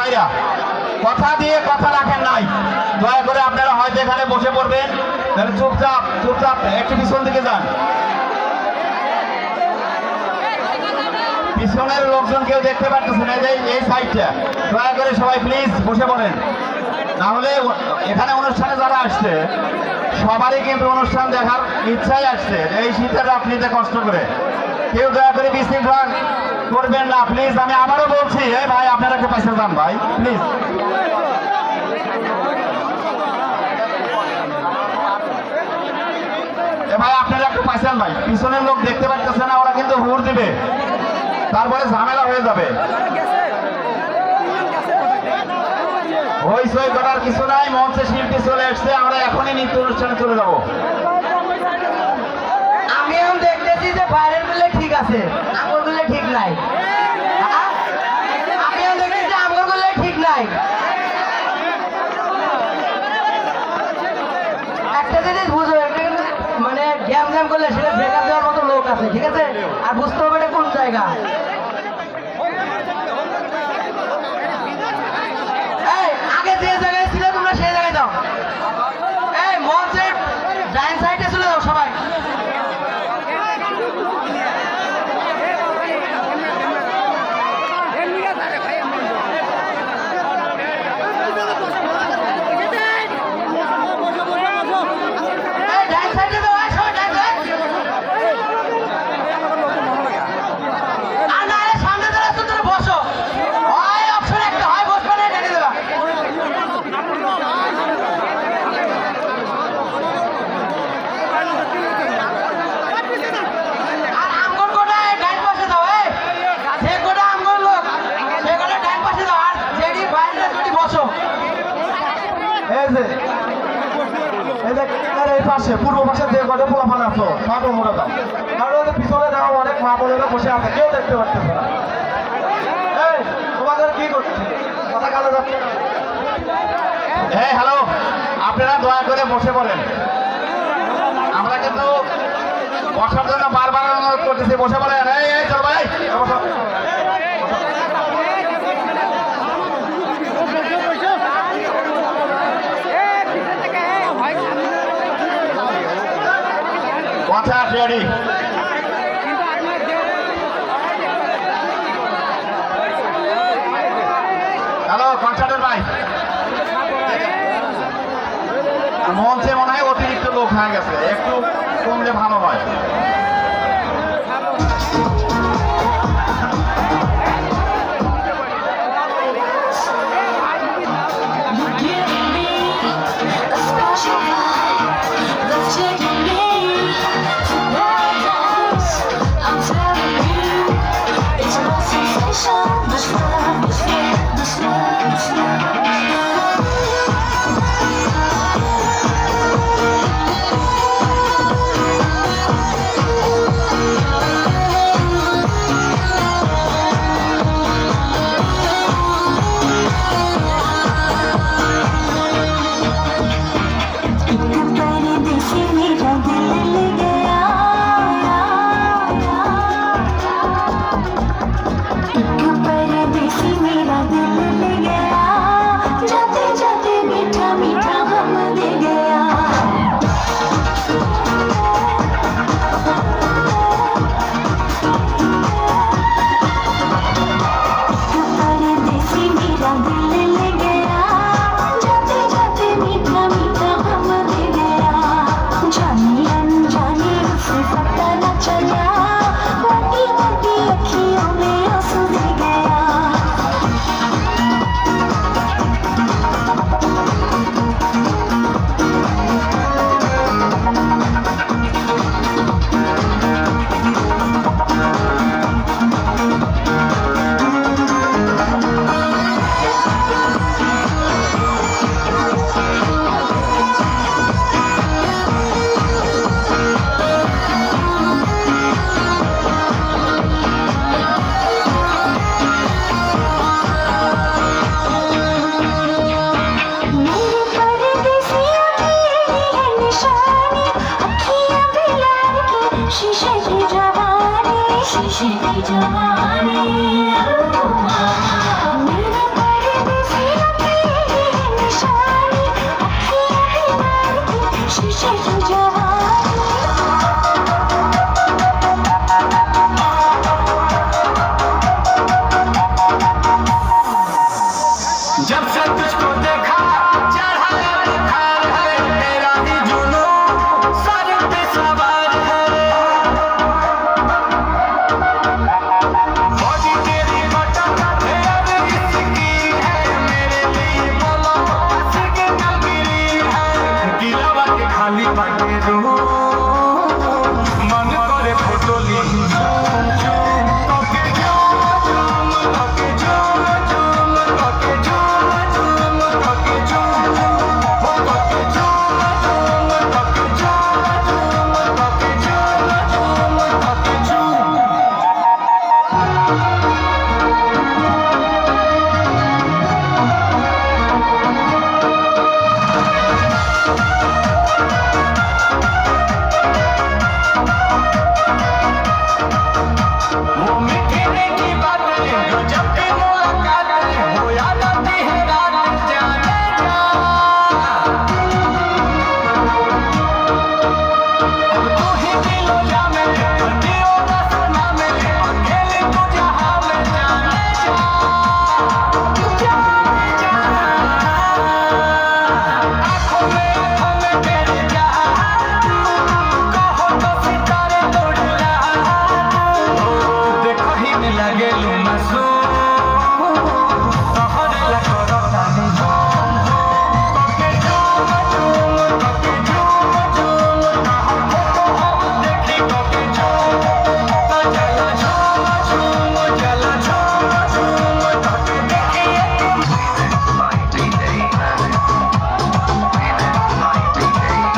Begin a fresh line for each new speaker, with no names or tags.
পাইরা কথা দিয়ে কথা রাখেন নাই। দয়া করে আপনারা হয়তো এখানে বসে পড়বেন, তাহলে চুপচাপ চুপচাপ একটু পিছন দিকে যান। পিছনের লোকজন কেউ দেখতে পারতেছে না, এই সাইডটা। দয়া করে সবাই প্লিজ বসে পড়েন, না হলে এখানে অনুষ্ঠানে যারা আসছে সবারই কিন্তু অনুষ্ঠান দেখার ইচ্ছাই আসছে এই শীতের রাত্রিতে কষ্ট করে। কেউ দয়া করে বিশৃঙ্খলা করবেন না প্লিজ। আমি আবারও বলছি, এই ভাই আপনারা একটু পাশে যান ভাই প্লিজ। ভাই আপনারা একটু পাশে যান ভাই, পিছনের লোক দেখতে পাচ্ছে না, ওরা কিন্তু হুড় দিবে, তারপরে ঝামেলা হয়ে যাবে। হইচই করার কিছু নাই, মঞ্চে শিল্পী চলে এসছে, আমরা এখনই নৃত্য অনুষ্ঠানে চলে যাব।
আমি এখন দেখতেছি যে বাইরের গুলো ঠিক আছে, আমার গুলো ঠিক নাই। আমি এখন দেখতেছি আমার গুলো ঠিক নাই। একটা জিনিস বুঝো, মানে গ্যাম গ্যাম করলে সেটা ব্রেকআপ দেওয়ার মতো লোক আছে, ঠিক আছে? আর বুঝতে হবে এটা কোন জায়গা। আগে যে জায়গায় ছিল তোমরা সেই জায়গায় যাও। এই মঞ্চের ডাইন সাইডে চলে যাও সবাই।
এই পাশে পূর্ব পাশে যে কটা পোলাপান আছো সব মোড়া দাও, কারণ পিছনে যাওয়া অনেক মা বোনেরা বসে আছে, কেউ দেখতে পাচ্ছে না। এই তোমাদের কি করছে, কথা কালো যাচ্ছে। হ্যাঁ হ্যালো, আপনারা দয়া করে বসে পড়েন। আমরা কিন্তু বসার জন্য বারবার অনুরোধ করতেছি, বসে পড়েন। এই চল ভাই ready. হ্যালো কনসার্টের ভাই, মঞ্চে মনে হয় অতিরিক্ত লোক হয়ে গেছে, একটু কমলে ভালো হয়।
शीशे की जवानी जब से तुझको देखा चढ़ा बुखार है तेरा ही जुनून सर पे सवार है बॉडी तेरी बटन है अब इसकी है मेरे लिए बोलो हंस के कलगिरी है गिलावा के खाली बाटे रो मन करे फोटो ली झूम झूम ओके झूम ओके झूम झूम ओके झूम